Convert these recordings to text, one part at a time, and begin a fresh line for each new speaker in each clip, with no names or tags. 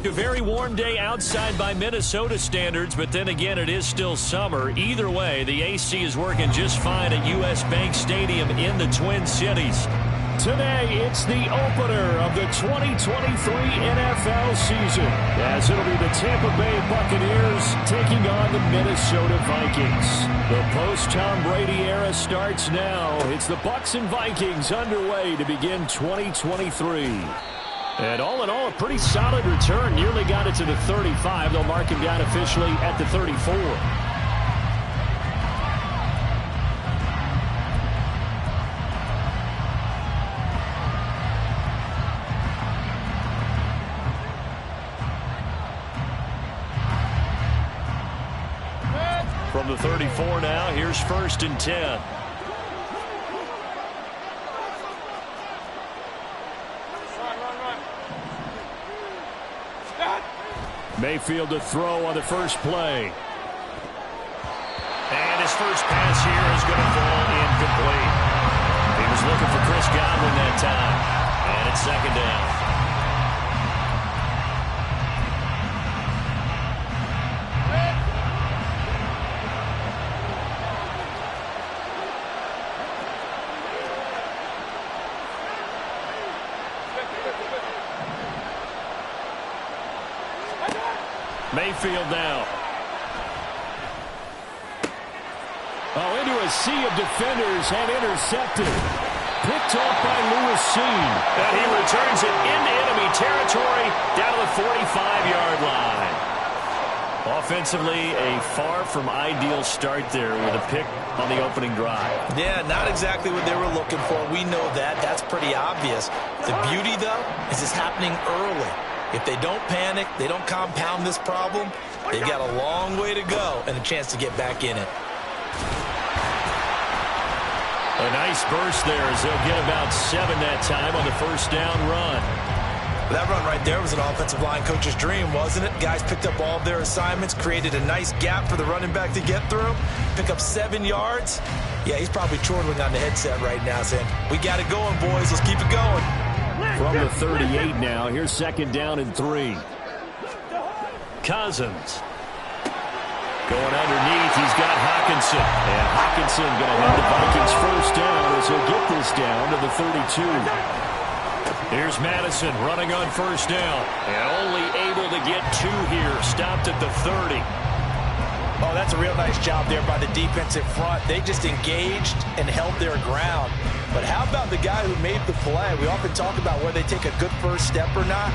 A very warm day outside by Minnesota standards, but then again, it is still summer. Either way, the AC is working just fine at U.S. Bank Stadium in the Twin Cities. Today, it's the opener of the 2023 NFL season, as it'll be the Tampa Bay Buccaneers taking on the Minnesota Vikings. The post-Tom Brady era starts now. It's the Bucs and Vikings underway to begin 2023. And all in all, a pretty solid return. Nearly got it to the 35. They'll mark him down officially at the 34. From the 34 now, here's 1st and 10. Mayfield to throw on the first play. And his first pass here is going to fall incomplete. He was looking for Chris Godwin that time. And it's 2nd down. Mayfield now. Oh, into a sea of defenders and intercepted. Picked off by Lewis Cine. And he returns it into enemy territory down to the 45-yard line. Offensively, a far from ideal start there with a pick on the opening drive.
Yeah, not exactly what they were looking for. We know that. That's pretty obvious. The beauty, though, is it's happening early. If they don't panic, they don't compound this problem, they've got a long way to go and a chance to get back in it.
A nice burst there as they'll get about 7 that time on the first down run.
That run right there was an offensive line coach's dream, wasn't it? Guys picked up all of their assignments, created a nice gap for the running back to get through, pick up 7 yards. Yeah, he's probably chortling on the headset right now saying, we got it going, boys. Let's keep it going.
From the 38 now, here's 2nd down and 3. Cousins. Going underneath, he's got Hockenson. And Hockenson going to have the Vikings first down as he'll get this down to the 32. Here's Madison running on first down. And only able to get 2 here. Stopped at the 30.
Oh, that's a real nice job there by the defensive front. They just engaged and held their ground. But how about the guy who made the play? We often talk about whether they take a good first step or not.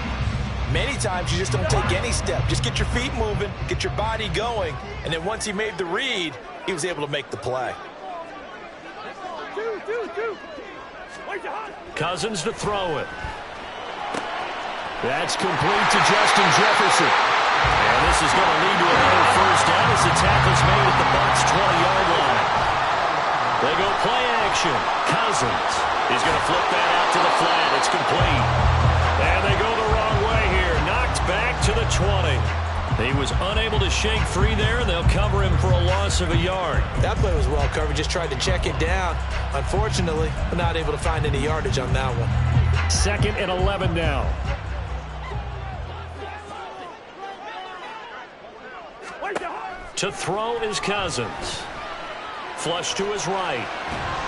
Many times you just don't take any step. Just get your feet moving, get your body going, and then once he made the read, he was able to make the play.
Cousins to throw it. That's complete to Justin Jefferson. And this is going to lead to another first down as the tackle's made at the Bucs 20-yard line. They go play action. Cousins is going to flip that out to the flat. It's complete. And they go the wrong way here. Knocked back to the 20. He was unable to shake free there, and they'll cover him for a loss of a yard.
That play was well covered. Just tried to check it down. Unfortunately, not able to find any yardage on that one.
2nd and 11 now. To throw is Cousins. Flush to his right.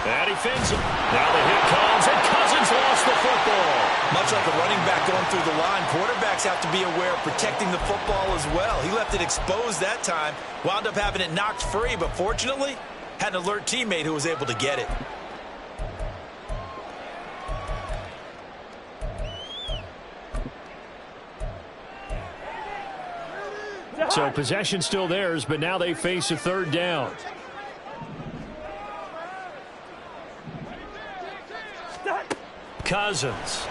And he fins him. Now the hit comes, and Cousins lost the football.
Much like a running back going through the line, quarterbacks have to be aware of protecting the football as well. He left it exposed that time, wound up having it knocked free, but fortunately, had an alert teammate who was able to get it.
So possession still theirs, but now they face a third down. Cousins.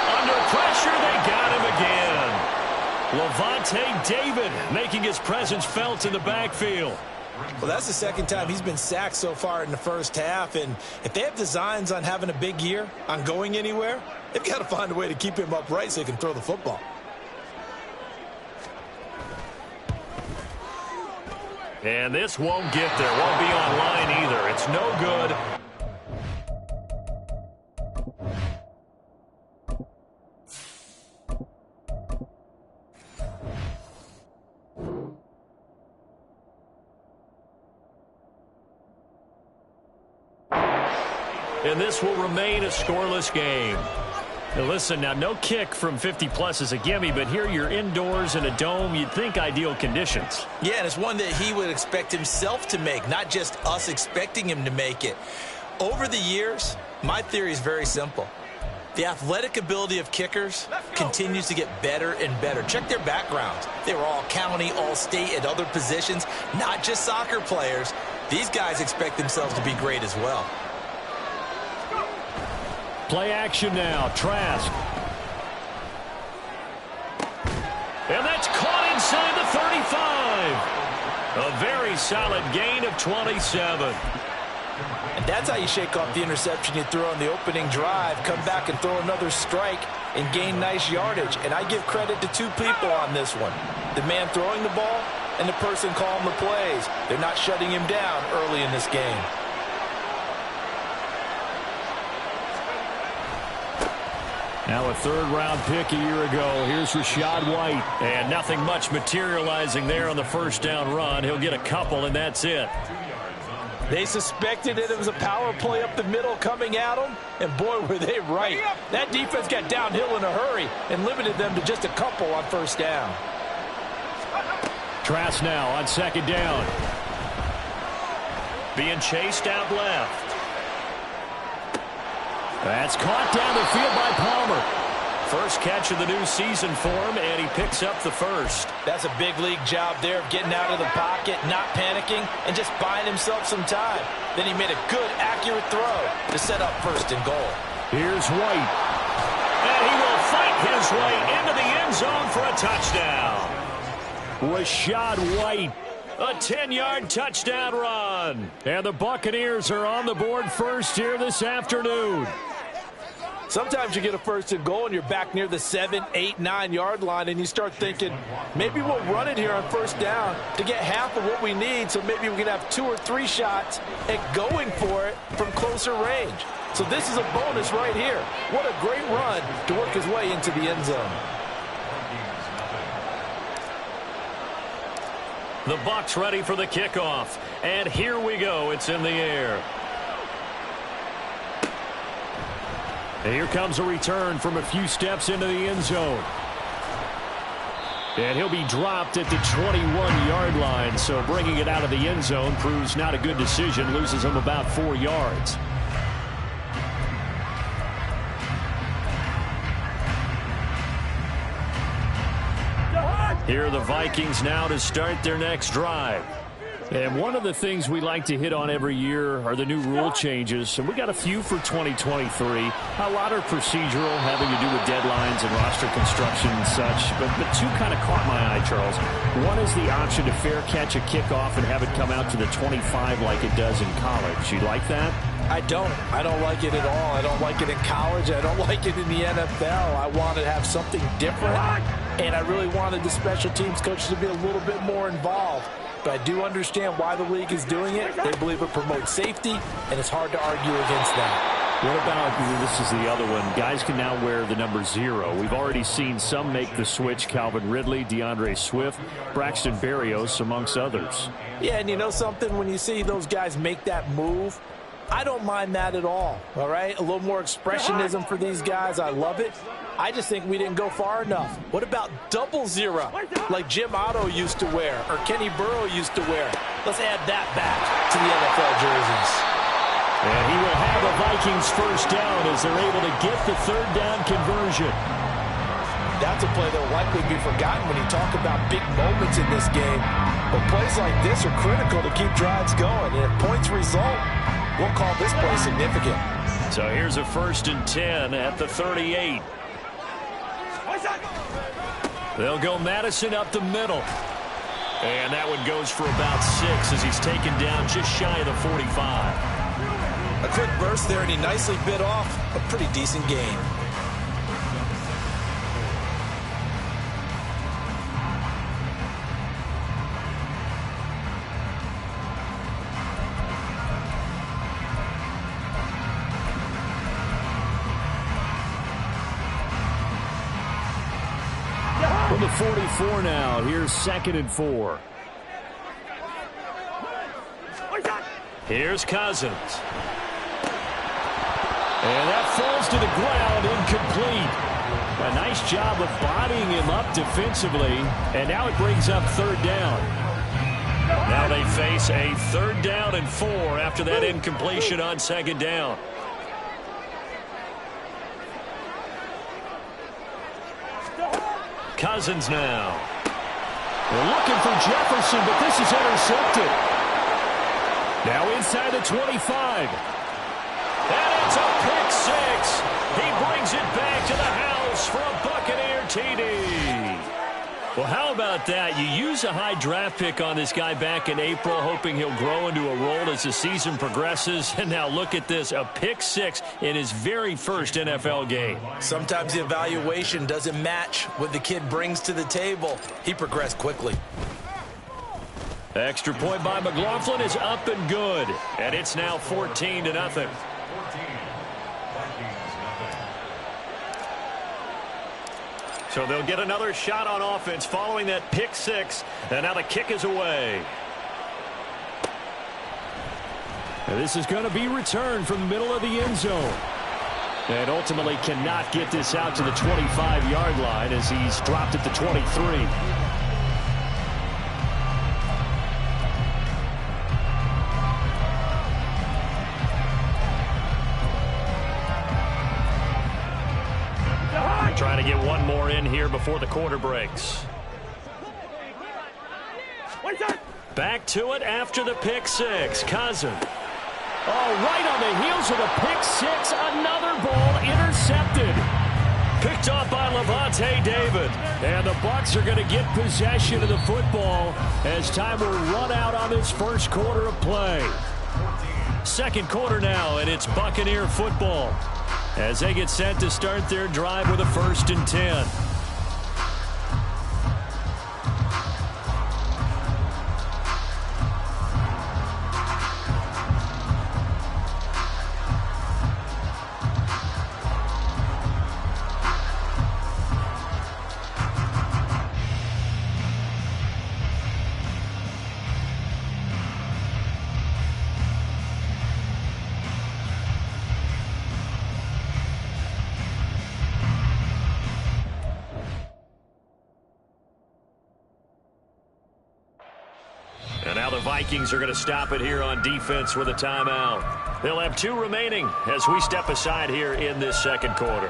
Under pressure, they got him again. Lavonte David making his presence felt in the backfield.
Well, that's the second time he's been sacked so far in the first half, and if they have designs on having a big year, on going anywhere, they've got to find a way to keep him upright so he can throw the football.
And this won't get there. Won't be online either. It's no good. And this will remain a scoreless game. Now listen, now no kick from 50-plus is a gimme, but here you're indoors in a dome. You'd think ideal conditions.
Yeah, and it's one that he would expect himself to make, not just us expecting him to make it. Over the years, my theory is very simple. The athletic ability of kickers continues to get better and better. Check their backgrounds. They were all county, all state, at other positions, not just soccer players. These guys expect themselves to be great as well.
Play action now. Trask. And that's caught inside the 35. A very solid gain of 27.
And that's how you shake off the interception you threw on the opening drive, come back and throw another strike and gain nice yardage. And I give credit to two people on this one. The man throwing the ball and the person calling the plays. They're not shutting him down early in this game.
Now a third-round pick a year ago. Here's Rachaad White. And nothing much materializing there on the first down run. He'll get a couple, and that's it.
They suspected that it was a power play up the middle coming at them, and boy, were they right. That defense got downhill in a hurry and limited them to just a couple on first down.
Trask now on second down. Being chased out left. That's caught down the field by Palmer. First catch of the new season for him, and he picks up the first.
That's a big league job there of getting out of the pocket, not panicking, and just buying himself some time. Then he made a good, accurate throw to set up first and goal.
Here's White. And he will fight his way into the end zone for a touchdown. Rachaad White, a 10-yard touchdown run. And the Buccaneers are on the board first here this afternoon.
Sometimes you get a first and goal and you're back near the 7, 8, 9-yard line, and you start thinking, maybe we'll run it here on first down to get half of what we need, so maybe we can have 2 or 3 shots at going for it from closer range. So this is a bonus right here. What a great run to work his way into the end zone.
The Bucs ready for the kickoff. And here we go. It's in the air. And here comes a return from a few steps into the end zone. And he'll be dropped at the 21-yard line. So bringing it out of the end zone proves not a good decision. Loses him about 4 yards. Here are the Vikings now to start their next drive. And one of the things we like to hit on every year are the new rule changes. And we got a few for 2023. A lot are procedural, having to do with deadlines and roster construction and such. But two kind of caught my eye, Charles. One is the option to fair catch a kickoff and have it come out to the 25 like it does in college. You like that?
I don't like it at all. I don't like it in college. I don't like it in the NFL. I want to have something different. And I really wanted the special teams coaches to be a little bit more involved. But I do understand why the league is doing it. They believe it promotes safety, and it's hard to argue against that.
What about, this is the other one, guys can now wear the number 0. We've already seen some make the switch, Calvin Ridley, DeAndre Swift, Braxton Berrios, amongst others.
Yeah, and you know something? When you see those guys make that move, I don't mind that at all right? A little more expressionism for these guys. I love it. I just think we didn't go far enough. What about double zero, like Jim Otto used to wear or Kenny Burrow used to wear? Let's add that back to the NFL jerseys.
And he will have a Vikings first down as they're able to get the third down conversion.
That's a play that will likely be forgotten when you talk about big moments in this game. But plays like this are critical to keep drives going. And if points result, we'll call this play significant.
So here's a 1st and 10 at the 38. They'll go Madison up the middle. And that one goes for about 6 as he's taken down just shy of the 45.
A quick burst there, and he nicely bit off a pretty decent gain.
From the 44 now, here's 2nd and 4. Here's Cousins. And that falls to the ground, incomplete. A nice job of bodying him up defensively, and now it brings up 3rd down. Now they face a 3rd down and 4 after that incompletion on 2nd down. Cousins now. They're looking for Jefferson, but this is intercepted. Now inside the 25. And it's a pick 6. He brings it back to the house for a Buccaneer TD. Well, how about that? You use a high draft pick on this guy back in April, hoping he'll grow into a role as the season progresses. And now look at this, a pick 6 in his very first NFL game.
Sometimes the evaluation doesn't match what the kid brings to the table. He progressed quickly.
Extra point by McLaughlin is up and good. And it's now 14-0. So they'll get another shot on offense following that pick 6. And now the kick is away. And this is going to be returned from the middle of the end zone. And ultimately cannot get this out to the 25-yard line as he's dropped at the 23. Trying to get one more in here before the quarter breaks. Back to it after the pick 6. Cousins. Oh, right on the heels of the pick 6. Another ball intercepted. Picked off by Lavonte David. And the Bucs are going to get possession of the football as time will run out on this first quarter of play. 2nd quarter now, and it's Buccaneer football as they get set to start their drive with a 1st and 10. And now the Vikings are going to stop it here on defense with a timeout. They'll have 2 remaining as we step aside here in this 2nd quarter.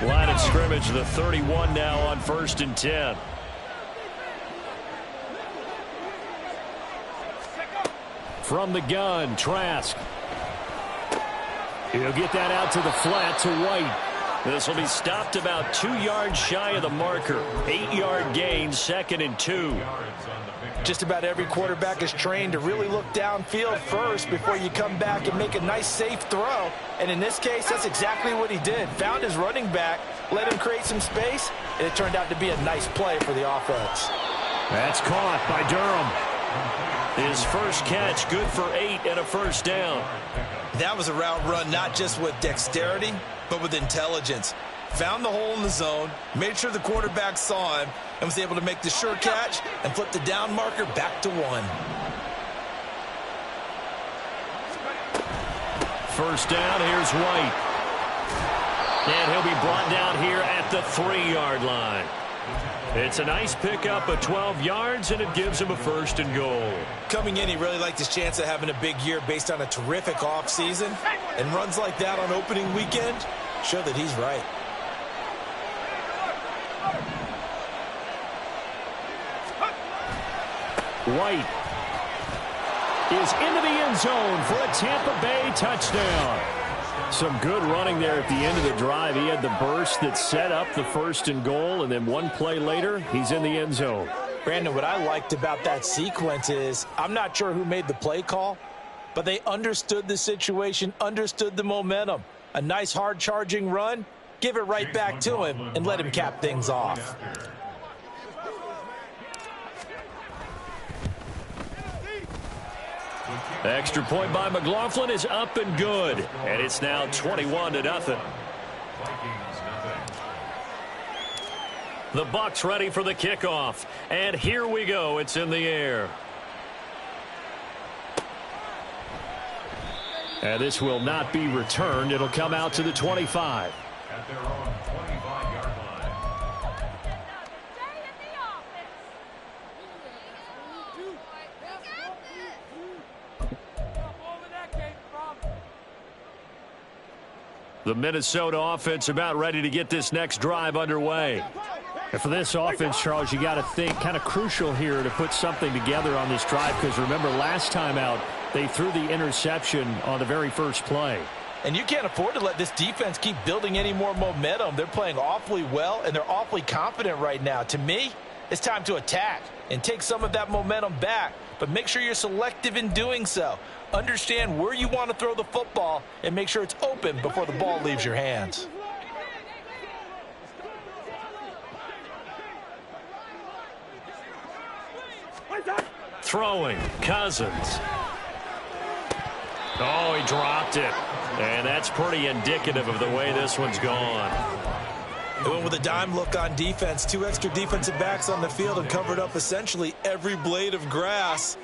Line of scrimmage, the 31 now on 1st and 10. From the gun, Trask. He'll get that out to the flat to White. This will be stopped about 2 yards shy of the marker. 8-yard gain, 2nd and 2.
Just about every quarterback is trained to really look downfield first before you come back and make a nice, safe throw. And in this case, that's exactly what he did. Found his running back, let him create some space, and it turned out to be a nice play for the offense.
That's caught by Durham. His first catch, good for 8 and a 1st down.
That was a route run not just with dexterity, but with intelligence. found the hole in the zone, made sure the quarterback saw him, and was able to make the sure catch and flip the down marker back to 1.
First down, here's White. And he'll be brought down here at the 3-yard line. It's a nice pickup of 12 yards, and it gives him a 1st and goal.
Coming in, he really liked his chance of having a big year based on a terrific offseason. And runs like that on opening weekend show that he's right.
White is into the end zone for a Tampa Bay touchdown. Some good running there at the end of the drive. He had the burst that set up the 1st and goal, and then one play later, he's in the end zone.
Brandon, what I liked about that sequence is I'm not sure who made the play call, but they understood the situation, understood the momentum. A nice hard-charging run, give it right back to him, and let him cap things off.
Extra point by McLaughlin is up and good, and it's now 21-0. The Bucs ready for the kickoff, and here we go. It's in the air. And this will not be returned. It'll come out to the 25.
At their own 25-yard line.
The Minnesota offense about ready to get this next drive underway.
And for this offense, Charles, you got to think kind of crucial here to put something together on this drive, because remember last time out they threw the interception on the very first play.
And you can't afford to let this defense keep building any more momentum. They're playing awfully well, and they're awfully confident right now. To me, it's time to attack and take some of that momentum back, but make sure you're selective in doing so. Understand where you want to throw the football and make sure it's open before the ball leaves your hands.
Throwing, Cousins. Oh, he dropped it. And that's pretty indicative of the way this one's gone.
They went with a dime look on defense. 2 extra defensive backs on the field and covered up essentially every blade of grass.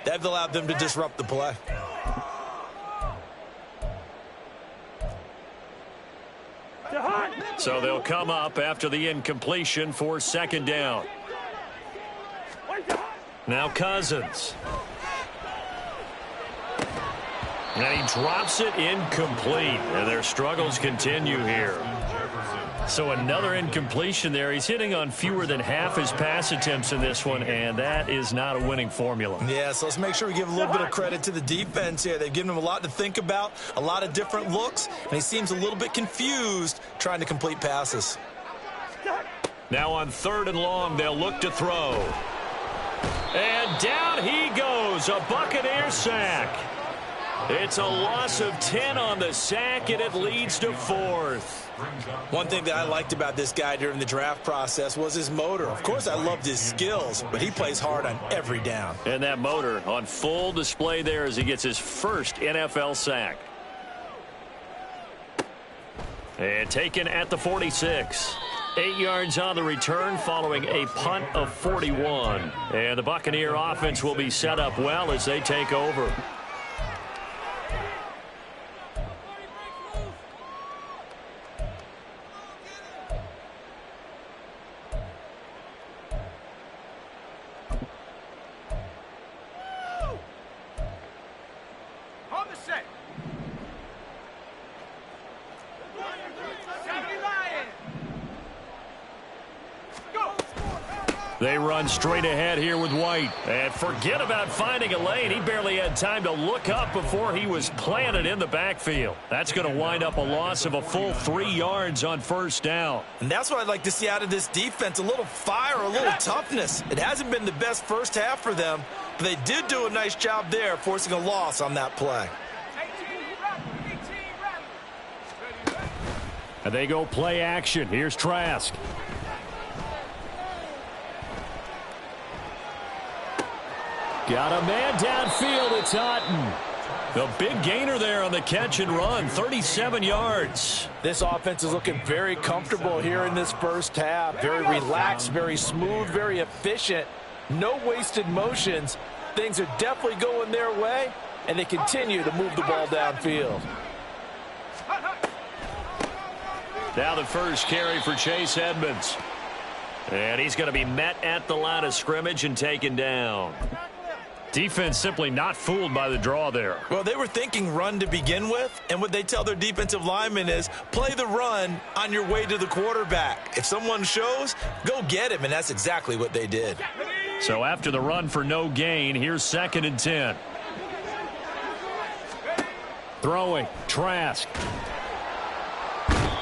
That allowed them to disrupt the play.
So they'll come up after the incompletion for 2nd down. Now Cousins. And he drops it incomplete. And their struggles continue here. So another incompletion there. He's hitting on fewer than half his pass attempts in this one, and that is not a winning formula.
Yeah, so let's make sure we give a little bit of credit to the defense here. They've given him a lot to think about, a lot of different looks, and he seems a little bit confused trying to complete passes.
Now on 3rd and long, they'll look to throw. And down he goes, a Buccaneer sack. It's a loss of 10 on the sack, and it leads to 4th.
One thing that I liked about this guy during the draft process was his motor. Of course, I loved his skills, but he plays hard on every down.
And that motor on full display there as he gets his first NFL sack. And taken at the 46. 8 yards on the return following a punt of 41. And the Buccaneer offense will be set up well as they take over. They run straight ahead here with White. And forget about finding a lane. He barely had time to look up before he was planted in the backfield. That's going to wind up a loss of a full 3 yards on 1st down.
And that's what I'd like to see out of this defense, a little fire, a little toughness. It hasn't been the best first half for them, but they did do a nice job there, forcing a loss on that play.
And they go play action. Here's Trask. Got a man downfield. It's Otten.
The big gainer there on the catch and run, 37 yards.
This offense is looking very comfortable here in this first half. Very relaxed, very smooth, very efficient. No wasted motions. Things are definitely going their way, and they continue to move the ball downfield.
Now the first carry for Chase Edmonds. And he's going to be met at the line of scrimmage and taken down. Defense simply not fooled by the draw there.
Well, they were thinking run to begin with, and what they tell their defensive linemen is play the run on your way to the quarterback. If someone shows, go get him, and that's exactly what they did.
So after the run for no gain, here's 2nd and 10. Throwing, Trask.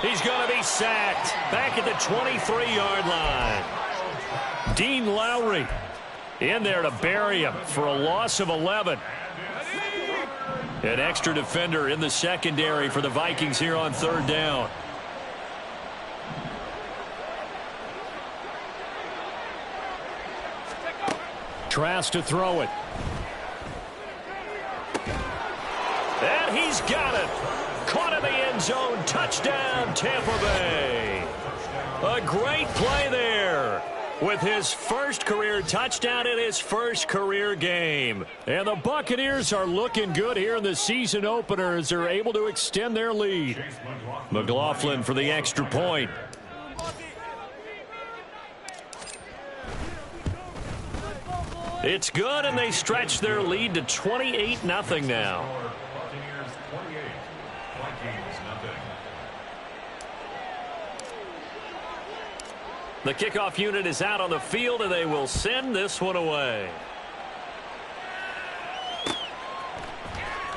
He's going to be sacked back at the 23-yard line. Dean Lowry in there to bury him for a loss of 11. An extra defender in the secondary for the Vikings here on 3rd down. Trask to throw it. And he's got it. Caught in the end zone. Touchdown, Tampa Bay. A great play there with his first career touchdown in his first career game. And the Buccaneers are looking good here in the season opener as they're able to extend their lead. McLaughlin for the extra point. It's good, and they stretch their lead to 28-0 now.
Buccaneers 28, Vikings nothing.
The kickoff unit is out on the field, and they will send this one away.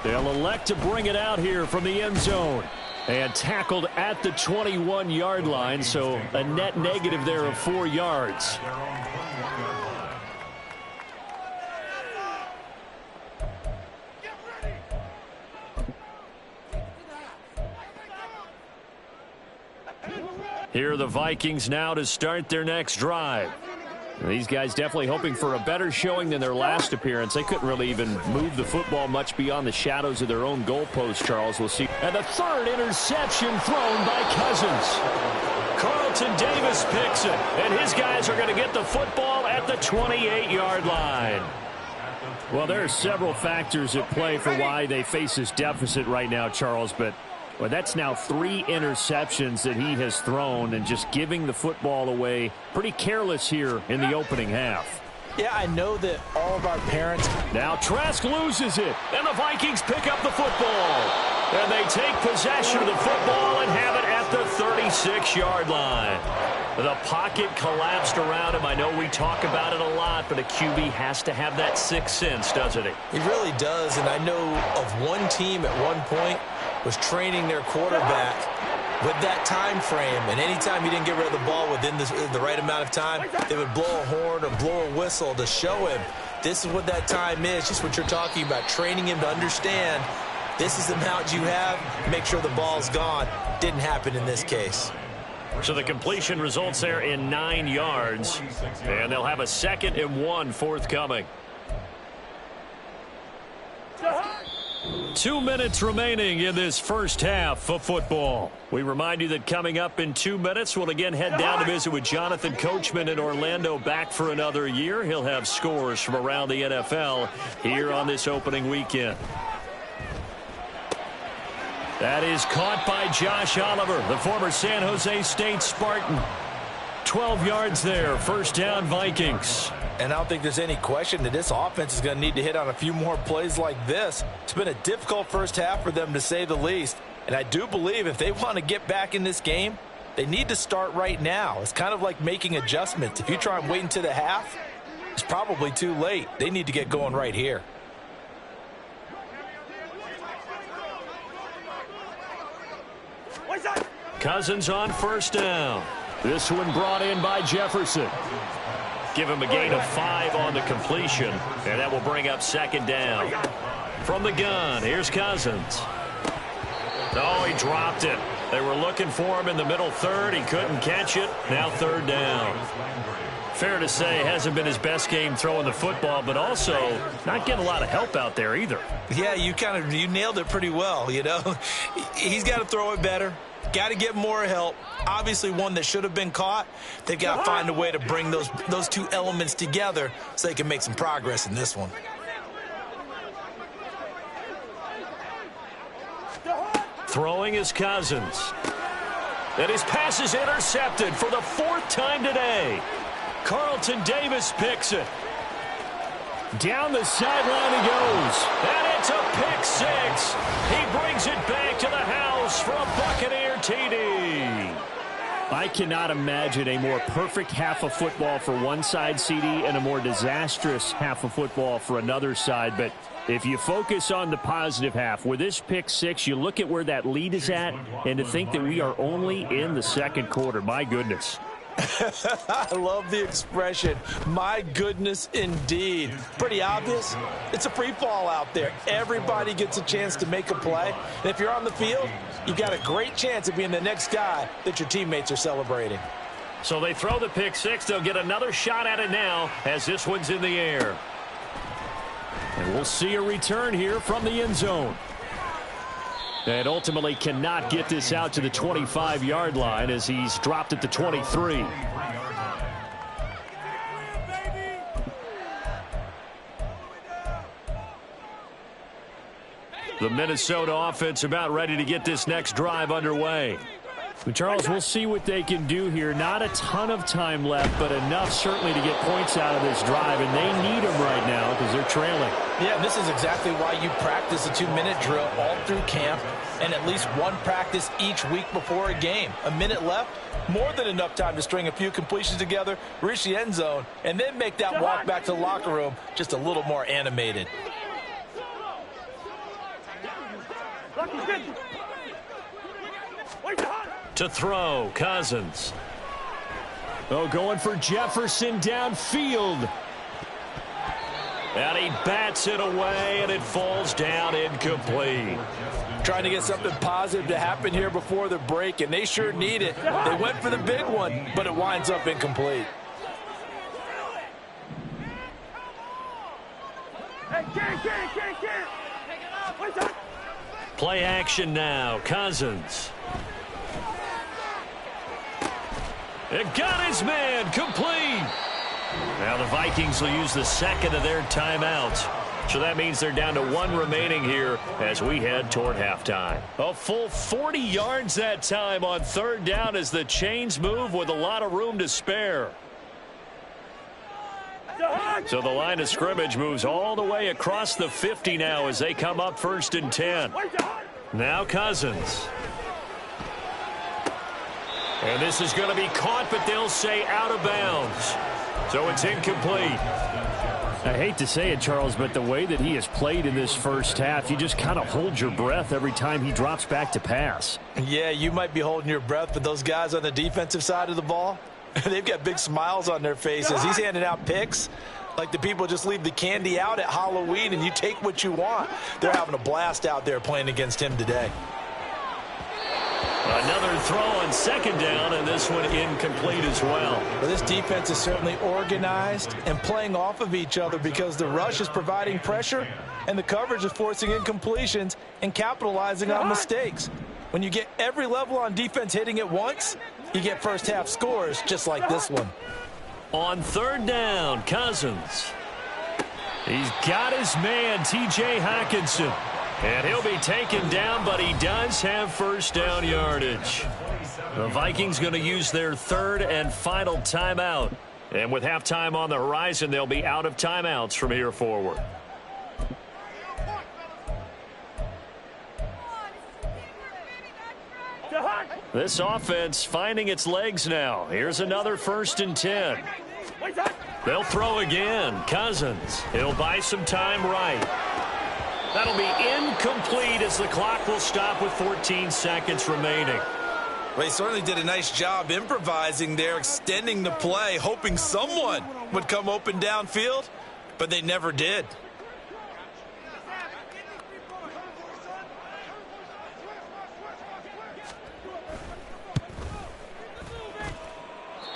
They'll elect to bring it out here from the end zone. And tackled at the 21-yard line, so a net negative there of 4 yards.
Their own 21-yard line.
Here are the Vikings now to start their next drive. These guys definitely hoping for a better showing than their last appearance. They couldn't really even move the football much beyond the shadows of their own goalpost, Charles. We'll see. And the 3rd interception thrown by Cousins. Carlton Davis picks it, and his guys are going to get the football at the 28-yard line. Well, there are several factors at play for why they face this deficit right now, Charles, but well, that's now 3 interceptions that he has thrown, and just giving the football away pretty careless here in the opening half.
Yeah, I know that all of our parents.
Now Trask loses it, and the Vikings pick up the football. And they take possession of the football and have it at the 36-yard line. The pocket collapsed around him. I know we talk about it a lot, but a QB has to have that sixth sense, doesn't he?
He really does, and I know of one team at one point was training their quarterback with that time frame, and anytime he didn't get rid of the ball within the right amount of time, they would blow a horn or blow a whistle to show him this is what that time is, just what you're talking about, training him to understand this is the amount you have, make sure the ball's gone. Didn't happen in this case.
So the completion results there in 9 yards, and they'll have a 2nd and 1 forthcoming. 2 minutes remaining in this first half of football. We remind you that coming up in 2 minutes, we'll again head down to visit with Jonathan Coachman in Orlando, back for another year. He'll have scores from around the NFL here on this opening weekend. That is caught by Josh Oliver, the former San Jose State Spartan. 12 yards there, first down Vikings.
And I don't think there's any question that this offense is going to need to hit on a few more plays like this. It's been a difficult first half for them, to say the least. And I do believe if they want to get back in this game, they need to start right now. It's kind of like making adjustments. If you try and wait until the half, it's probably too late. They need to get going right here.
Cousins on first down. This one brought in by Jefferson. Give him a gain of 5 on the completion, and that will bring up 2nd down. From the gun, here's Cousins. Oh, he dropped it. They were looking for him in the middle third. He couldn't catch it. Now third down. Fair to say, hasn't been his best game throwing the football, but also not getting a lot of help out there either.
Yeah, you nailed it pretty well, you know. He's got to throw it better. Got to get more help. Obviously one that should have been caught. They've got to find a way to bring those two elements together so they can make some progress in this one.
Throwing is Cousins. And his pass is intercepted for the fourth time today. Carlton Davis picks it. Down the sideline he goes. And it's a pick six. He brings it back to the house for a Buccaneer TD.
I cannot imagine a more perfect half of football for one side, CD, and a more disastrous half of football for another side. But if you focus on the positive half, with this pick six, you look at where that lead is at, and to think that we are only in the second quarter. My goodness.
I love the expression, my goodness indeed. Pretty obvious. It's a free fall out there. Everybody gets a chance to make a play. And if you're on the field, you've got a great chance of being the next guy that your teammates are celebrating.
So they throw the pick six. They'll get another shot at it now as this one's in the air. And we'll see a return here from the end zone. And ultimately cannot get this out to the 25-yard line as he's dropped at the 23. The Minnesota offense about ready to get this next drive underway.
Charles, we'll see what they can do here. Not a ton of time left, but enough certainly to get points out of this drive, and they need them right now because they're trailing.
Yeah, this is exactly why you practice a 2-minute drill all through camp and at least one practice each week before a game. A minute left, more than enough time to string a few completions together, reach the end zone, and then make that walk back to the locker room just a little more animated.
To throw, Cousins.
Oh, going for Jefferson downfield.
And he bats it away, and it falls down incomplete.
Trying to get something positive to happen here before the break, and they sure need it. They went for the big one, but it winds up incomplete.
Play action now, Cousins. It got his man, complete. Now the Vikings will use the second of their timeouts. So that means they're down to one remaining here as we head toward halftime. A full 40 yards that time on third down as the chains move with a lot of room to spare. So the line of scrimmage moves all the way across the 50 now as they come up 1st and 10. Now Cousins. And this is going to be caught, but they'll say out of bounds. So it's incomplete.
I hate to say it, Charles, but the way that he has played in this first half, you just kind of hold your breath every time he drops back to pass.
Yeah, you might be holding your breath, but those guys on the defensive side of the ball, they've got big smiles on their faces. He's handing out picks like the people just leave the candy out at Halloween and you take what you want. They're having a blast out there playing against him today.
Another throw on second down, and this one incomplete as well.
Well, this defense is certainly organized and playing off of each other because the rush is providing pressure and the coverage is forcing incompletions and capitalizing on mistakes. When you get every level on defense hitting at once, you get first half scores just like this one.
On third down, Cousins. He's got his man, T.J. Hockenson. And he'll be taken down, but he does have first down yardage. The Vikings going to use their third and final timeout. And with halftime on the horizon, they'll be out of timeouts from here forward. This offense finding its legs now. Here's another 1st and 10. They'll throw again. Cousins. He'll buy some time right. That'll be incomplete as the clock will stop with 14 seconds remaining.
Well, he certainly did a nice job improvising there, extending the play, hoping someone would come open downfield, but they never did.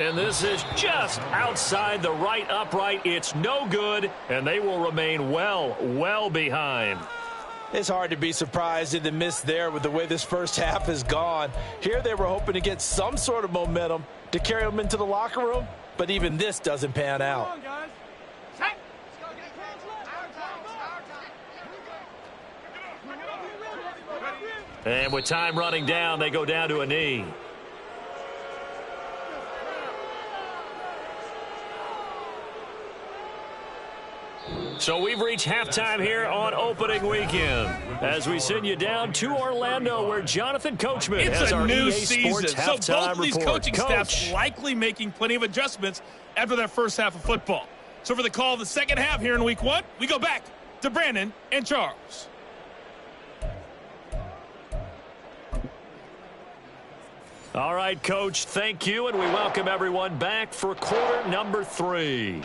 And this is just outside the right upright. It's no good, and they will remain well behind.
It's hard to be surprised in the miss there with the way this first half has gone. Here they were hoping to get some sort of momentum to carry them into the locker room, but even this doesn't pan out.
And with time running down, they go down to a knee. So we've reached halftime here on opening weekend as we send you down to Orlando where Jonathan Coachman has our EA Sports halftime
so both of these
report.
coaching staffs likely making plenty of adjustments after that first half of football. So for the call of the second half here in week one, we go back to Brandon and Charles.
All right, Coach, thank you, and we welcome everyone back for quarter number 3.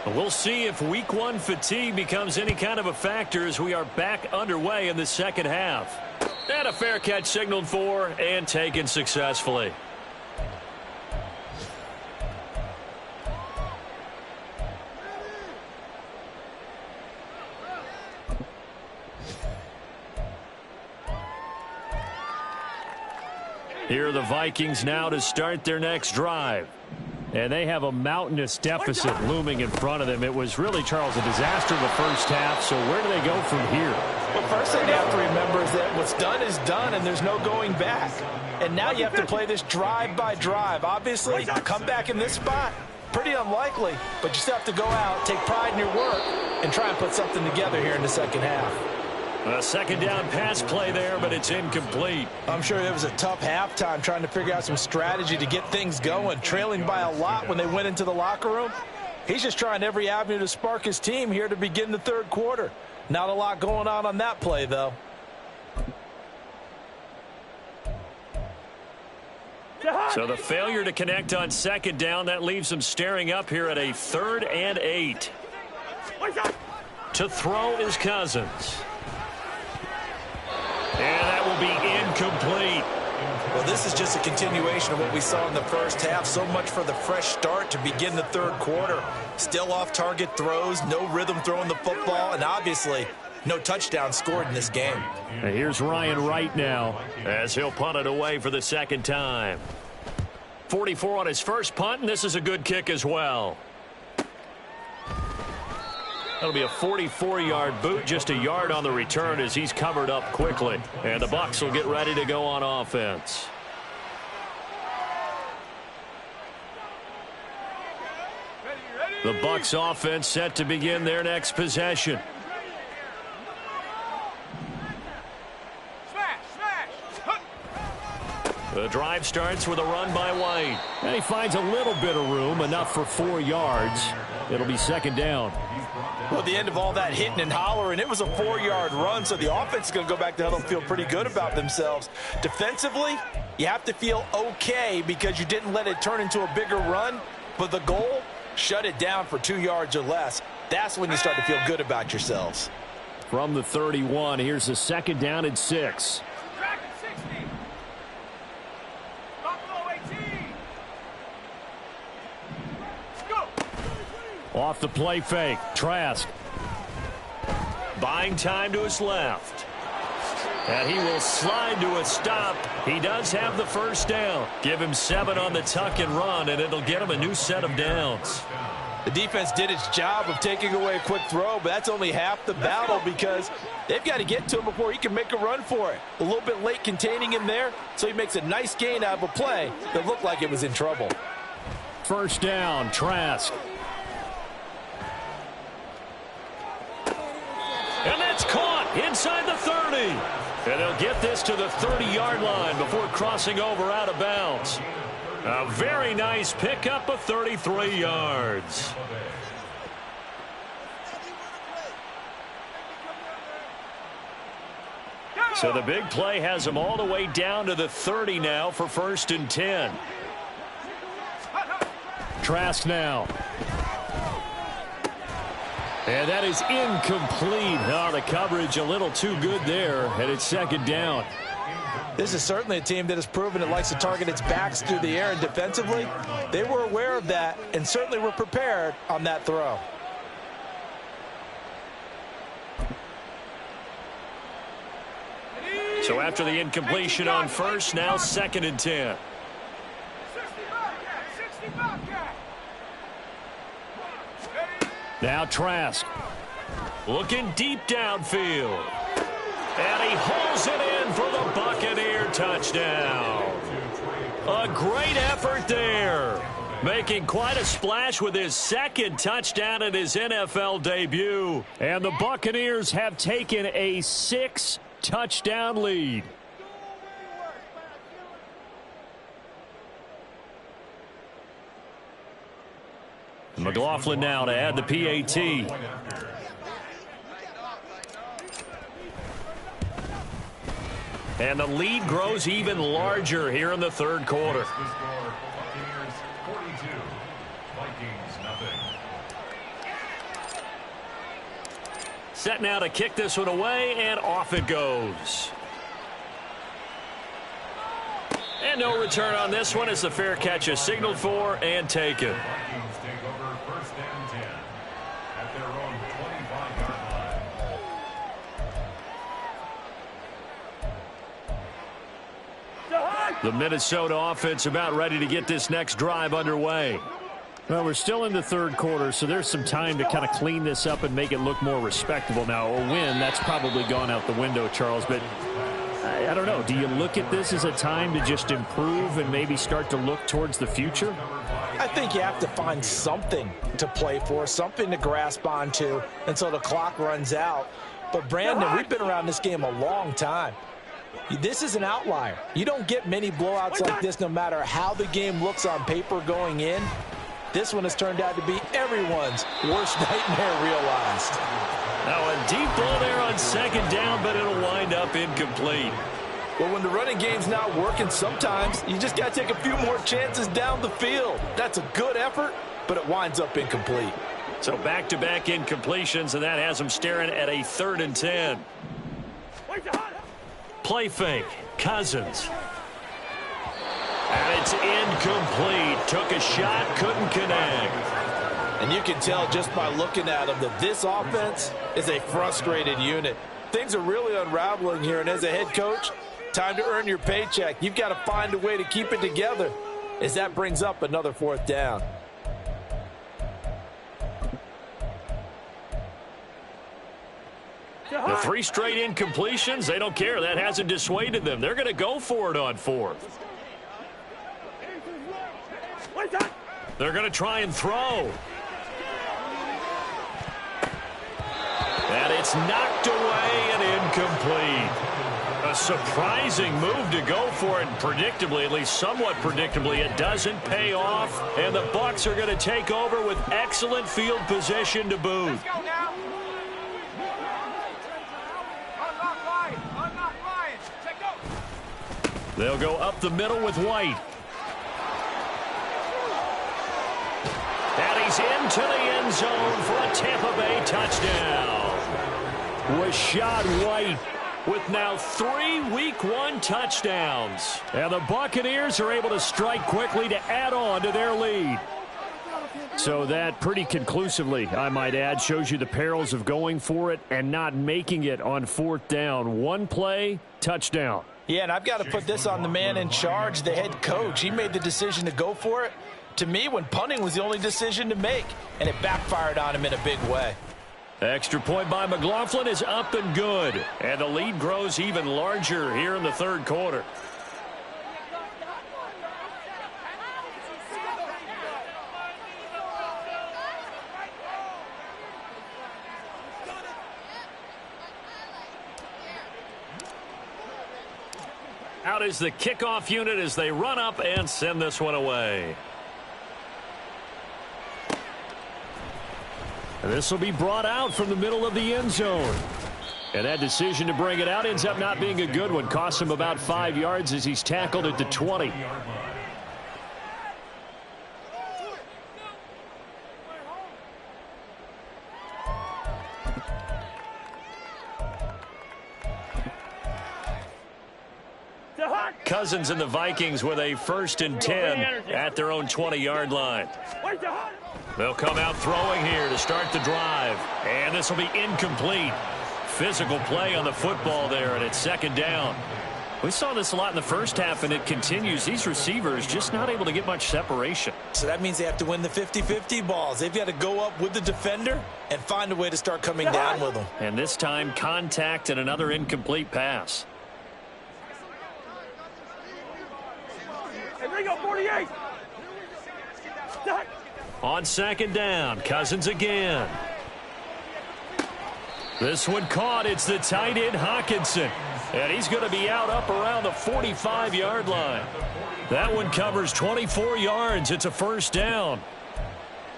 We'll see if week 1 fatigue becomes any kind of a factor as we are back underway in the second half. And a fair catch signaled for and taken successfully. Here are the Vikings now to start their next drive.
And they have a mountainous deficit looming in front of them. It was really, Charles, a disaster in the first half. So where do they go from here?
Well, first thing you have to remember is that what's done is done, and there's no going back. And now you have to play this drive by drive. Obviously, to come back in this spot, pretty unlikely. But you still have to go out, take pride in your work, and try and put something together here in the second half.
A second down pass play there, but it's incomplete.
I'm sure it was a tough halftime trying to figure out some strategy to get things going, trailing by a lot when they went into the locker room. He's just trying every avenue to spark his team here to begin the third quarter. Not a lot going on that play, though.
So the failure to connect on second down, that leaves them staring up here at a 3rd and 8. To throw is Cousins. And that will be incomplete.
Well, this is just a continuation of what we saw in the first half. So much for the fresh start to begin the third quarter. Still off-target throws, no rhythm throwing the football, and obviously no touchdown scored in this game.
And here's Ryan Wright now
as he'll punt it away for the second time. 44 on his first punt, and this is a good kick as well. That'll be a 44-yard boot, just a yard on the return as he's covered up quickly. And the Bucs will get ready to go on offense. The Bucs offense set to begin their next possession. The drive starts with a run by White.
And he finds a little bit of room, enough for 4 yards. It'll be second down.
Well, at the end of all that hitting and hollering, it was a 4-yard run, so the offense is going to go back to huddle and feel pretty good about themselves. Defensively, you have to feel okay because you didn't let it turn into a bigger run, but the goal, shut it down for 2 yards or less. That's when you start to feel good about yourselves.
From the 31, here's the second down and 6. Off the play fake, Trask.
Buying time to his left. And he will slide to a stop. He does have the first down. Give him 7 on the tuck and run, and it'll get him a new set of downs.
The defense did its job of taking away a quick throw, but that's only half the battle because they've got to get to him before he can make a run for it. A little bit late containing him there, so he makes a nice gain out of a play that looked like it was in trouble.
First down, Trask.
And that's caught inside And they'll get this to the 30-yard line before crossing over out of bounds. A very nice pickup of 33 yards. So the big play has them all the way down to the 30 now for 1st and 10.
Trask now. And that is incomplete. Oh, the coverage a little too good there, and it's 2nd down.
This is certainly a team that has proven it likes to target its backs through the air, and defensively, they were aware of that and certainly were prepared on that throw.
So after the incompletion on 1st, now 2nd and 10.
Now Trask.
Looking deep downfield. And he hauls it in for the Buccaneer touchdown. A great effort there. Making quite a splash with his 2nd touchdown in his NFL debut.
And the Buccaneers have taken a 6-touchdown lead.
McLaughlin now to add the PAT. And the lead grows even larger here in the 3rd quarter. Set now to kick this one away, and off it goes. And no return on this one as the fair catch is signaled for and taken. The Minnesota offense about ready to get this next drive underway.
Well, we're still in the 3rd quarter, so there's some time to kind of clean this up and make it look more respectable. Now, a win, that's probably gone out the window, Charles, but I don't know. Do you look at this as a time to just improve and maybe start to look towards the future?
I think you have to find something to play for, something to grasp onto until the clock runs out. But, Brandon, we've been around this game a long time. This is an outlier. You don't get many blowouts like this no matter how the game looks on paper going in. This one has turned out to be everyone's worst nightmare realized.
Now a deep ball there on 2nd down, but it'll wind up incomplete.
Well, when the running game's not working, sometimes you just got to take a few more chances down the field. That's a good effort, but it winds up incomplete.
So back-to-back incompletions, and that has them staring at a 3rd and 10. Play fake. Cousins. And it's incomplete. Took a shot, couldn't connect.
And you can tell just by looking at them that this offense is a frustrated unit. Things are really unraveling here, and as a head coach, time to earn your paycheck. You've got to find a way to keep it together as that brings up another 4th down.
The 3 straight incompletions, they don't care. That hasn't dissuaded them. They're going to go for it on 4th. They're going to try and throw. And it's knocked away and incomplete. A surprising move to go for it. Predictably, at least somewhat predictably, it doesn't pay off. And the Bucs are going to take over with excellent field position to boot. They'll go up the middle with White. And he's into the end zone for a Tampa Bay touchdown.
Rachaad White
with now 3 Week 1 touchdowns.
And the Buccaneers are able to strike quickly to add on to their lead. So that pretty conclusively, I might add, shows you the perils of going for it and not making it on 4th down. One play, touchdown.
Yeah, and I've got to put this on the man in charge, the head coach. He made the decision to go for it. To me, when punting was the only decision to make, and it backfired on him in a big way.
Extra point by McLaughlin is up and good. And the lead grows even larger here in the 3rd quarter. Out is the kickoff unit as they run up and send this one away.
This will be brought out from the middle of the end zone. And that decision to bring it out ends up not being a good one. Costs him about 5 yards as he's tackled at the 20.
Cousins and the Vikings with a 1st and 10 at their own 20-yard line. They'll come out throwing here to start the drive. And this will be incomplete. Physical play on the football there, and it's 2nd down. We saw this a lot in the first half, and it continues. These receivers just not able to get much separation.
So that means they have to win the 50-50 balls. They've got to go up with the defender and find a way to start coming down with them.
And this time, contact and another incomplete pass.
There you go, 48.
On 2nd down, Cousins again. This one caught. It's the tight end, Hockenson. And he's going to be out up around the 45-yard line. That one covers 24 yards. It's a 1st down.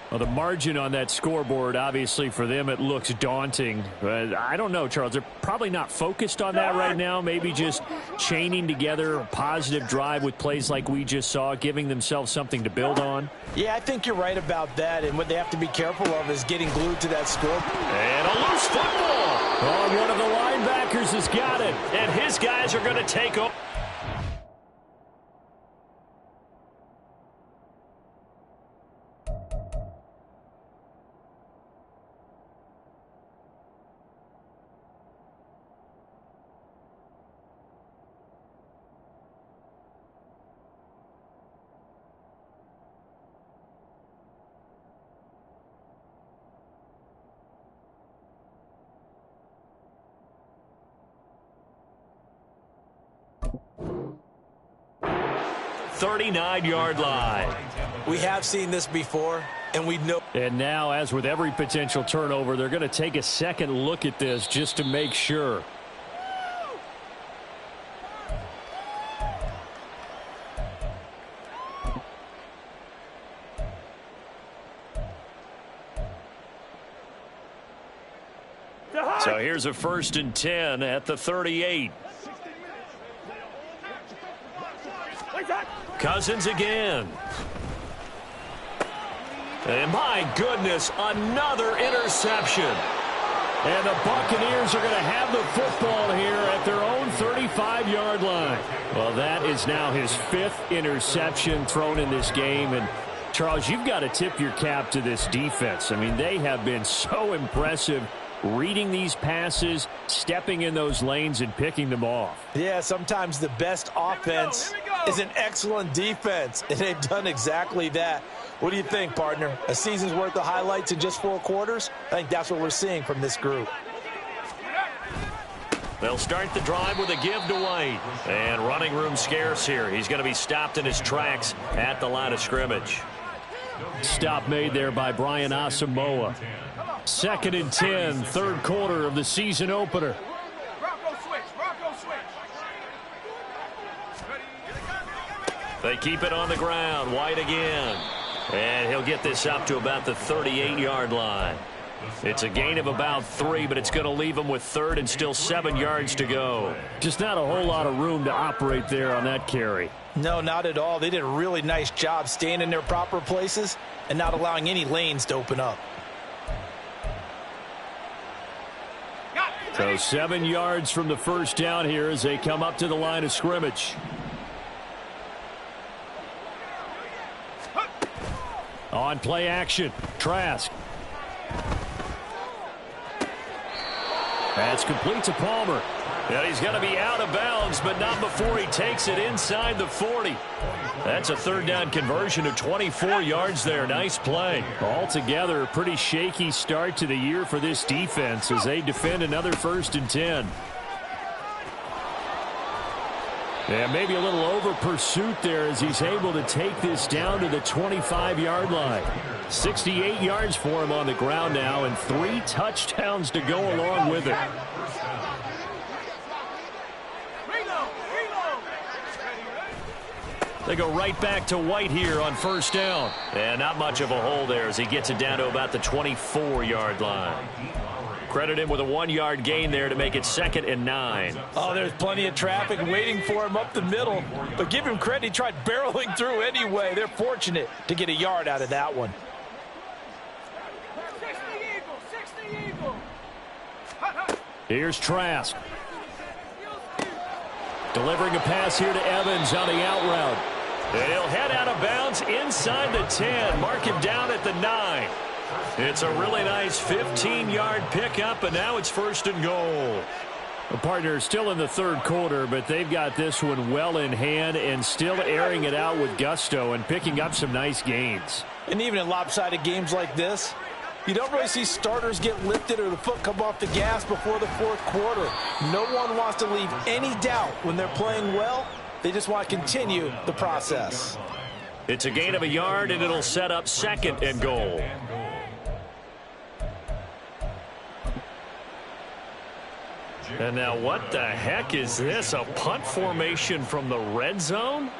Well, the margin on that scoreboard, obviously, for them, it looks daunting. But I don't know, Charles. They're probably not focused on that right now. Maybe just chaining together a positive drive with plays like we just saw, giving themselves something to build on.
Yeah, I think you're right about that. And what they have to be careful of is getting glued to that scoreboard.
And a loose football.
Oh, one of the linebackers has got it.
And his guys are going to take over. Thirty-nine-yard line.
We have seen this before, and we know.
And now, as with every potential turnover, they're going to take a second look at this just to make sure.
So here's a 1st and 10 at the 38. Cousins again. And my goodness, another interception.
And the Buccaneers are going to have the football here at their own 35-yard line. Well, that is now his 5th interception thrown in this game. And, Charles, you've got to tip your cap to this defense. I mean, they have been so impressive reading these passes, stepping in those lanes, and picking them off.
Yeah, sometimes the best offense is an excellent defense, and they've done exactly that. What do you think, partner? A season's worth of highlights in just 4 quarters? I think that's what we're seeing from this group.
They'll start the drive with a give to White. And running room scarce here. He's going to be stopped in his tracks at the line of scrimmage.
Stop made there by Brian Asamoah. 2nd and 10, 3rd quarter of the season opener.
They keep it on the ground. White again. And he'll get this up to about the 38-yard line. It's a gain of about 3, but it's going to leave him with 3rd and still 7 yards to go.
Just not a whole lot of room to operate there on that carry.
No, not at all. They did a really nice job staying in their proper places and not allowing any lanes to open up.
So 7 yards from the 1st down here as they come up to the line of scrimmage. On play action, Trask. That's complete to Palmer.
And he's going to be out of bounds, but not before he takes it inside the 40. That's a 3rd down conversion of 24 yards there. Nice play.
Altogether, a pretty shaky start to the year for this defense as they defend another 1st and 10. And maybe a little over pursuit there as he's able to take this down to the 25-yard line. 68 yards for him on the ground now and 3 touchdowns to go along with it.
They go right back to White here on first down. And not much of a hole there as he gets it down to about the 24-yard line. Credit him with a 1-yard gain there to make it 2nd and 9.
Oh, there's plenty of traffic waiting for him up the middle. But give him credit, he tried barreling through anyway. They're fortunate to get a yard out of that one.
Here's Trask. Delivering a pass here to Evans on the out route.
And he'll head out of bounds inside the 10. Mark him down at the 9. It's a really nice 15-yard pickup, and now it's 1st and goal.
The partner is still in the 3rd quarter, but they've got this one well in hand and still airing it out with gusto and picking up some nice gains.
And even in lopsided games like this, you don't really see starters get lifted or the foot come off the gas before the 4th quarter. No one wants to leave any doubt when they're playing well. They just want to continue the process.
It's a gain of a yard, and it'll set up 2nd and goal. And now what the heck is this? A punt formation from the red zone?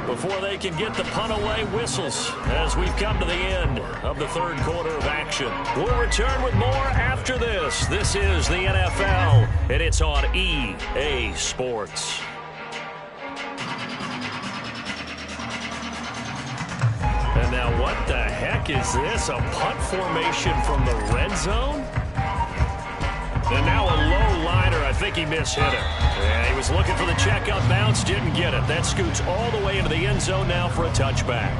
Before they can get the punt away, whistles as we've come to the end of the 3rd quarter of action. We'll return with more after this. This is the NFL, and it's on EA Sports. And now what the heck is this? A punt formation from the red zone? And now a low liner. I think he mishit it. Yeah, he was looking for the checkup bounce, didn't get it. That scoots all the way into the end zone now for a touchback.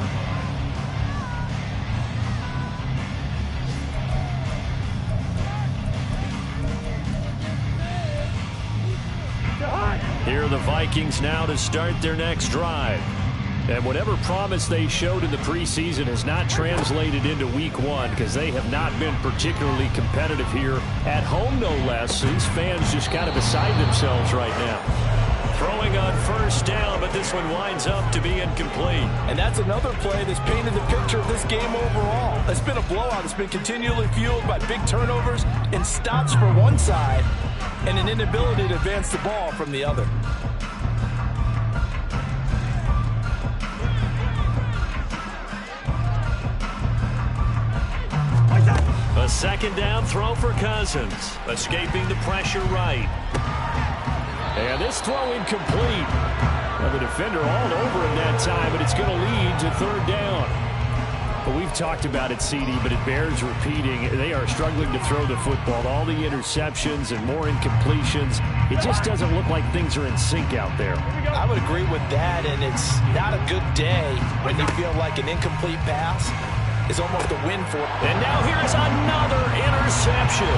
Here are the Vikings now to start their next drive. And whatever promise they showed in the preseason has not translated into week 1 because they have not been particularly competitive here at home, no less. These fans just kind of beside themselves right now. Throwing on first down, but this one winds up to be incomplete.
And that's another play that's painted the picture of this game overall. It's been a blowout. It's been continually fueled by big turnovers and stops for one side and an inability to advance the ball from the other.
A 2nd down throw for Cousins. Escaping the pressure right.
And this throw incomplete. Well, the defender all over him that time, but it's going to lead to 3rd down. But we've talked about it, CD, but it bears repeating. They are struggling to throw the football. All the interceptions and more incompletions. It just doesn't look like things are in sync out there.
I would agree with that, and it's not a good day when you feel like an incomplete pass is almost a win for him.
And now here's another interception.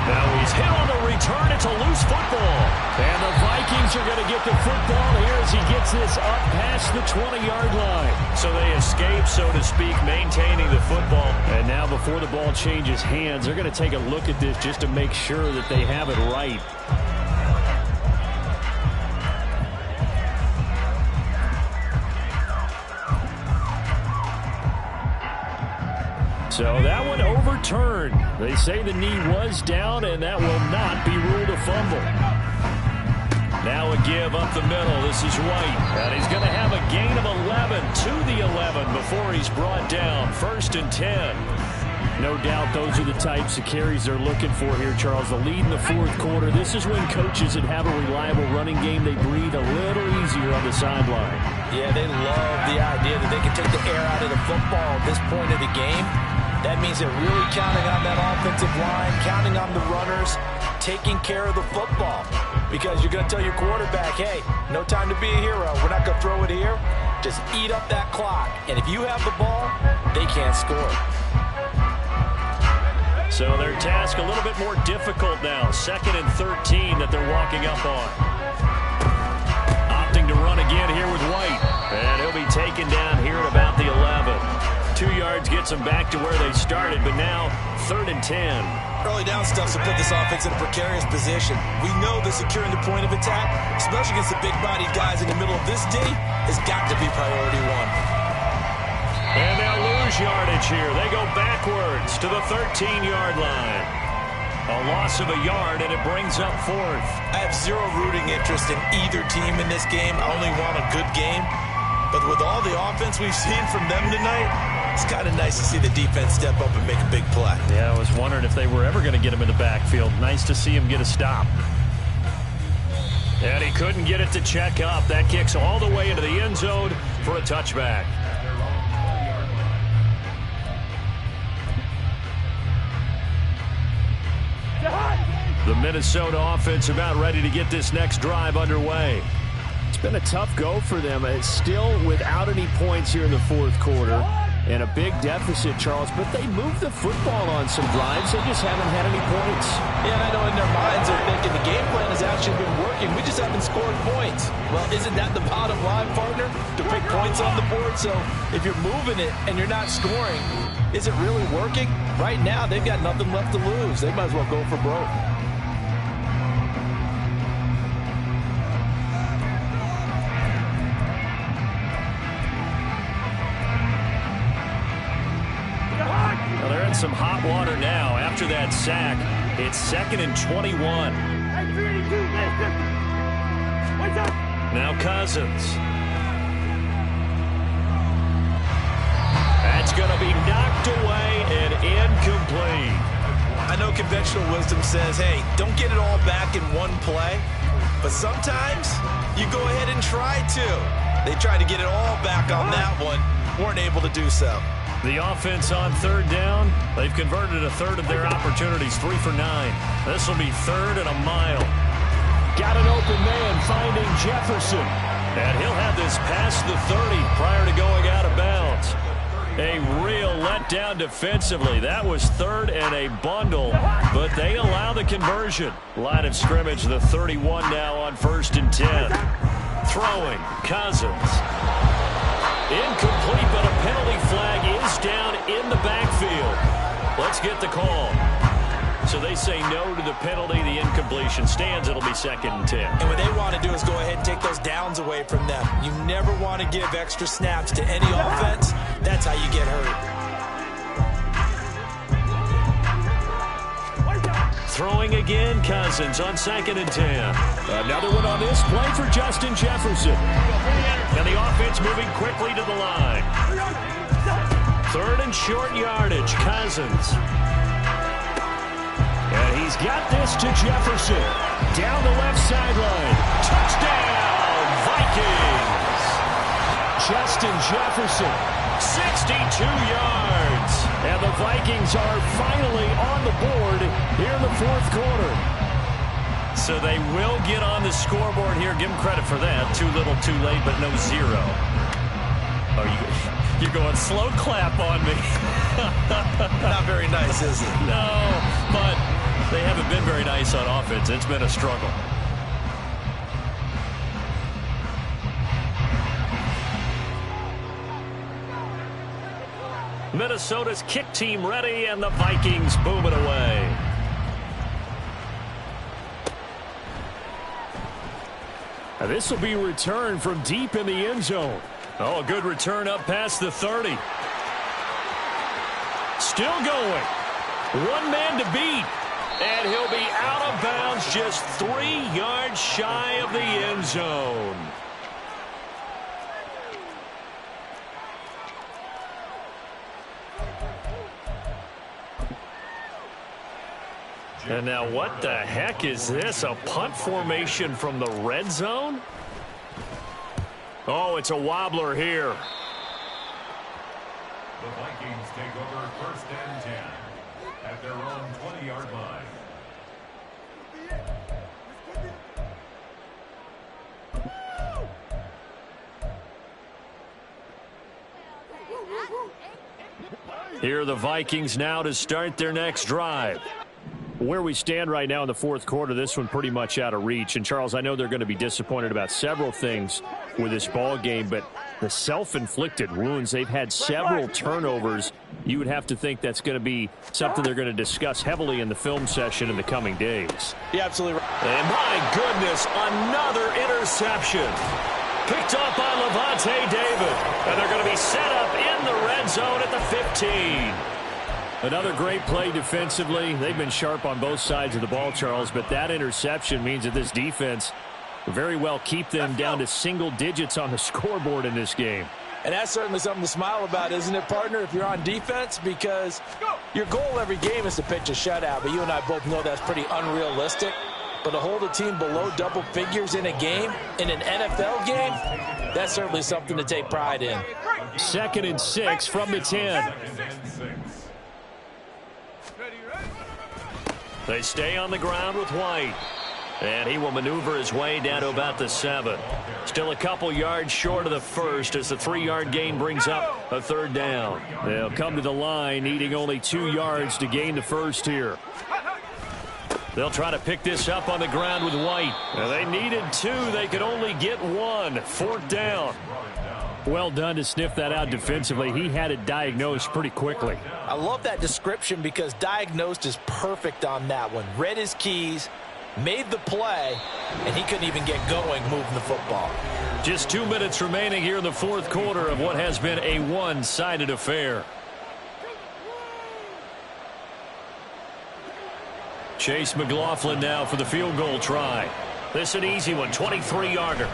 Now he's hit on the return. It's a loose football.
And the Vikings are going to get the football here as he gets this up past the 20-yard line.
So they escape, so to speak, maintaining the football.
And now before the ball changes hands, they're going to take a look at this just to make sure that they have it right. So that one overturned. They say the knee was down, and that will not be ruled a fumble. Now a give up the middle. This is White. And he's going to have a gain of 11 to the 11 before he's brought down. 1st and 10. No doubt those are the types of carries they're looking for here, Charles. The lead in the 4th quarter. This is when coaches that have a reliable running game, they breathe a little easier on the sideline.
Yeah, they love the idea that they can take the air out of the football at this point of the game. That means they're really counting on that offensive line, counting on the runners, taking care of the football. Because you're going to tell your quarterback, hey, no time to be a hero. We're not going to throw it here. Just eat up that clock. And if you have the ball, they can't score.
So their task a little bit more difficult now. 2nd and 13 that they're walking up on. Opting to run again here with White. And he'll be taken down here at about the 11. 2 yards gets them back to where they started, but now 3rd and 10.
Early down stuffs will put this offense in a precarious position. We know that securing the point of attack, especially against the big-bodied guys in the middle of this D, has got to be priority 1.
And they'll lose yardage here. They go backwards to the 13-yard line. A loss of a yard, and it brings up fourth.
I have zero rooting interest in either team in this game. I only want a good game. But with all the offense we've seen from them tonight, it's kind of nice to see the defense step up and make a big play.
Yeah, I was wondering if they were ever going to get him in the backfield. Nice to see him get a stop. And he couldn't get it to check up. That kicks all the way into the end zone for a touchback. The Minnesota offense about ready to get this next drive underway. It's been a tough go for them. It's still without any points here in the fourth quarter. And a big deficit, Charles, but they moved the football on some drives. They just haven't had any points.
Yeah, and I know in their minds they're thinking the game plan has actually been working. We just haven't scored points. Well, isn't that the bottom line, partner? To pick points on the board. So if you're moving it and you're not scoring, is it really working? Right now, they've got nothing left to lose. They might as well go for broke.
Some hot water now after that sack. It's 2nd and 21. Now Cousins. That's going to be knocked away and incomplete.
I know conventional wisdom says, hey, don't get it all back in one play. But sometimes you go ahead and try to. They tried to get it all back on that one. Weren't able to do so.
The offense on third down, they've converted a third of their opportunities, 3 for 9. This will be 3rd and a mile.
Got an open man finding Jefferson.
And he'll have this past the 30 prior to going out of bounds. A real letdown defensively. That was 3rd and a bundle, but they allow the conversion. Line of scrimmage, the 31 now on 1st and 10. Throwing, Cousins. Incomplete, but a penalty flag is down in the backfield. Let's get the call. So they say no to the penalty. The incompletion stands. It'll be 2nd and 10.
And what they want to do is go ahead and take those downs away from them. You never want to give extra snaps to any offense. That's how you get hurt.
Throwing again, Cousins on 2nd and 10.
Another one on this play for Justin Jefferson.
And the offense moving quickly to the line. 3rd and short yardage, Cousins.
And he's got this to Jefferson. Down the left sideline. Touchdown, Vikings. Justin Jefferson, 62 yards. And the Vikings are finally on the board here in the fourth quarter.
So they will get on the scoreboard here. Give them credit for that. Too little, too late, but no zero. Oh, you're going slow clap on me.
Not very nice, is it?
No, but they haven't been very nice on offense. It's been a struggle. Minnesota's kick team ready, and the Vikings boom it away.
And this will be returned from deep in the end zone.
Oh, a good return up past the 30. Still going. One man to beat. And he'll be out of bounds just 3 yards shy of the end zone. And now what the heck is this? A punt formation from the red zone? Oh, it's a wobbler here.
The Vikings take over 1st and 10 at their own 20-yard line.
Here are the Vikings now to start their next drive.
Where we stand right now in the fourth quarter, this one pretty much out of reach. And, Charles, I know they're going to be disappointed about several things with this ball game, but the self-inflicted wounds, they've had several turnovers. You would have to think that's going to be something they're going to discuss heavily in the film session in the coming days.
Yeah, absolutely right.
And, my goodness, another interception. Picked up by Lavonte David. And they're going to be set up in the red zone at the 15.
Another great play defensively. They've been sharp on both sides of the ball, Charles, but that interception means that this defense will very well keep them down to single digits on the scoreboard in this game.
And that's certainly something to smile about, isn't it, partner, if you're on defense? Because your goal every game is to pitch a shutout, but you and I both know that's pretty unrealistic. But to hold a team below double figures in a game, in an NFL game, that's certainly something to take pride in.
2nd and 6 from the 10. They stay on the ground with White. And he will maneuver his way down to about the 7. Still a couple yards short of the first as the 3-yard gain brings up a 3rd down. They'll come to the line needing only 2 yards to gain the first here. They'll try to pick this up on the ground with White. Now they needed 2. They could only get 1. 4th down. Well done to sniff that out defensively. He had it diagnosed pretty quickly.
I love that description because diagnosed is perfect on that one. Read his keys, made the play, and he couldn't even get going moving the football.
Just 2 minutes remaining here in the 4th quarter of what has been a one-sided affair. Chase McLaughlin now for the field goal try. This is an easy one, 23-yarder.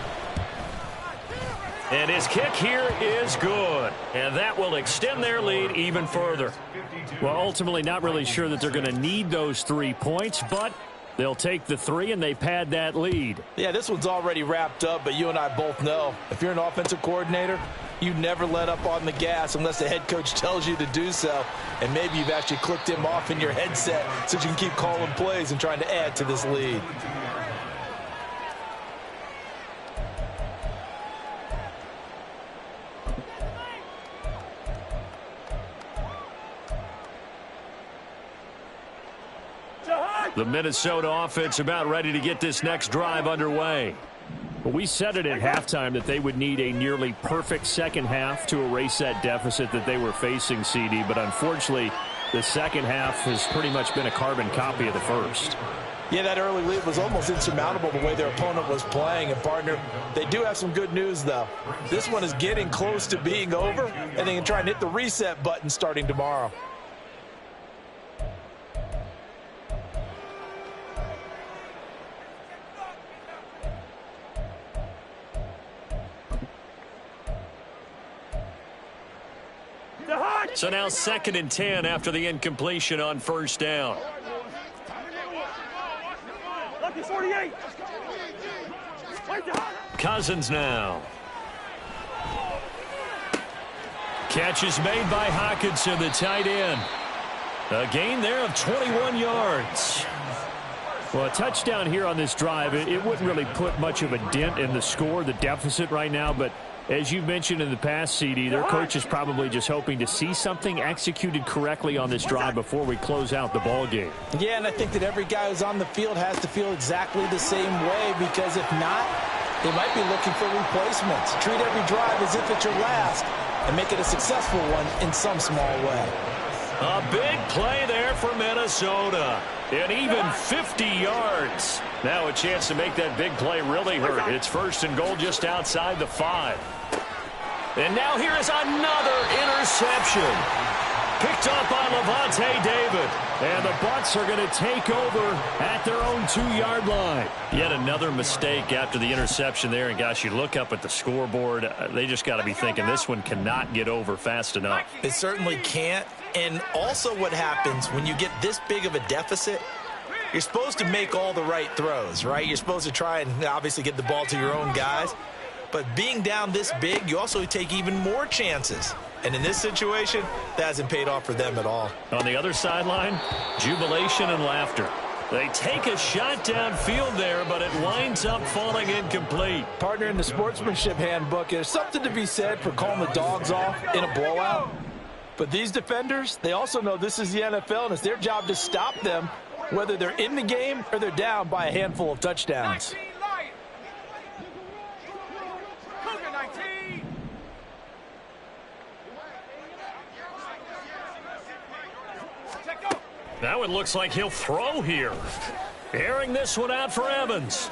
And his kick here is good. And that will extend their lead even further. Well, ultimately not really sure that they're going to need those 3 points, but they'll take the 3 and they pad that lead.
Yeah, this one's already wrapped up, but you and I both know if you're an offensive coordinator, you never let up on the gas unless the head coach tells you to do so. And maybe you've actually clicked him off in your headset so you can keep calling plays and trying to add to this lead.
The Minnesota offense about ready to get this next drive underway. Well, we said it at halftime that they would need a nearly perfect second half to erase that deficit that they were facing, CD. But unfortunately, the second half has pretty much been a carbon copy of the first.
Yeah, that early lead was almost insurmountable the way their opponent was playing. And, partner, they do have some good news, though. This one is getting close to being over, and they can try and hit the reset button starting tomorrow.
So now 2nd and 10 after the incompletion on 1st down. Cousins now. Catch is made by Hockenson, the tight end. A gain there of 21 yards. Well, a touchdown here on this drive, it wouldn't really put much of a dent in the score, the deficit right now, but as you mentioned in the past, CD, their coach is probably just hoping to see something executed correctly on this drive before we close out the ball game.
Yeah, and I think that every guy who's on the field has to feel exactly the same way, because if not, they might be looking for replacements. Treat every drive as if it's your last and make it a successful one in some small way.
A big play there for Minnesota. And even 50 yards. Now a chance to make that big play really hurt. It's 1st and goal just outside the 5. And now here is another interception. Picked up by Lavonte David. And the Bucs are going to take over at their own 2-yard line. Yet another mistake after the interception there. And gosh, you look up at the scoreboard, they just got to be thinking this one cannot get over fast enough.
It certainly can't. And also what happens when you get this big of a deficit, you're supposed to make all the right throws, right? You're supposed to try and obviously get the ball to your own guys. But being down this big, you also take even more chances. And in this situation, that hasn't paid off for them at all.
On the other sideline, jubilation and laughter. They take a shot downfield there, but it winds up falling incomplete.
Partner, in the sportsmanship handbook, there's something to be said for calling the dogs off in a blowout. But these defenders, they also know this is the NFL, and it's their job to stop them, whether they're in the game or they're down by a handful of touchdowns.
Now it looks like he'll throw here. Airing this one out for Evans.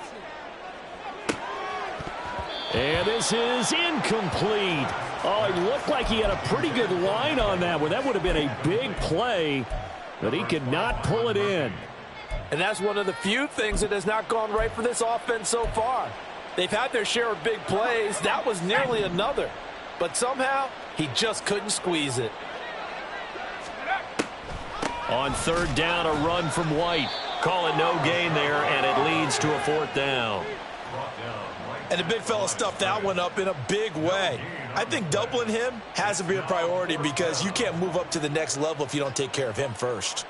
And this is incomplete. Oh, he looked like he had a pretty good line on that one. That would have been a big play, but he could not pull it in.
And that's one of the few things that has not gone right for this offense so far. They've had their share of big plays. That was nearly another. But somehow, he just couldn't squeeze it.
On third down, a run from White. Call it no gain there, and it leads to a fourth down.
And the big fella stuffed that one up in a big way. I think doubling him has to be a priority because you can't move up to the next level if you don't take care of him first.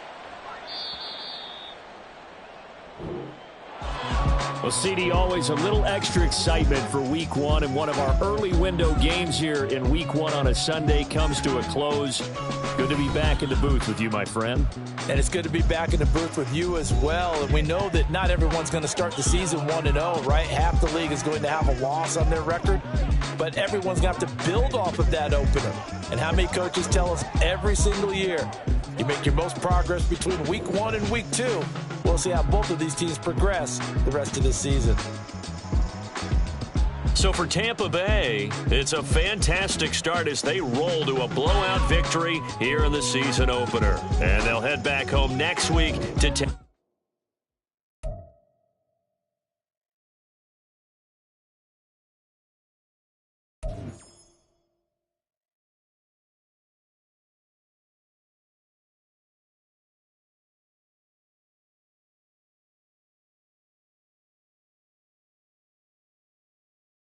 Well, CD, always a little extra excitement for Week 1, and one of our early window games here in Week 1 on a Sunday comes to a close. Good to be back in the booth with you, my friend.
And it's good to be back in the booth with you as well. And we know that not everyone's going to start the season 1-0, right? Half the league is going to have a loss on their record. But everyone's going to have to build off of that opener. And how many coaches tell us every single year, you make your most progress between Week 1 and Week 2. We'll see how both of these teams progress the rest of this season.
So for Tampa Bay, it's a fantastic start as they roll to a blowout victory here in the season opener. And they'll head back home next week to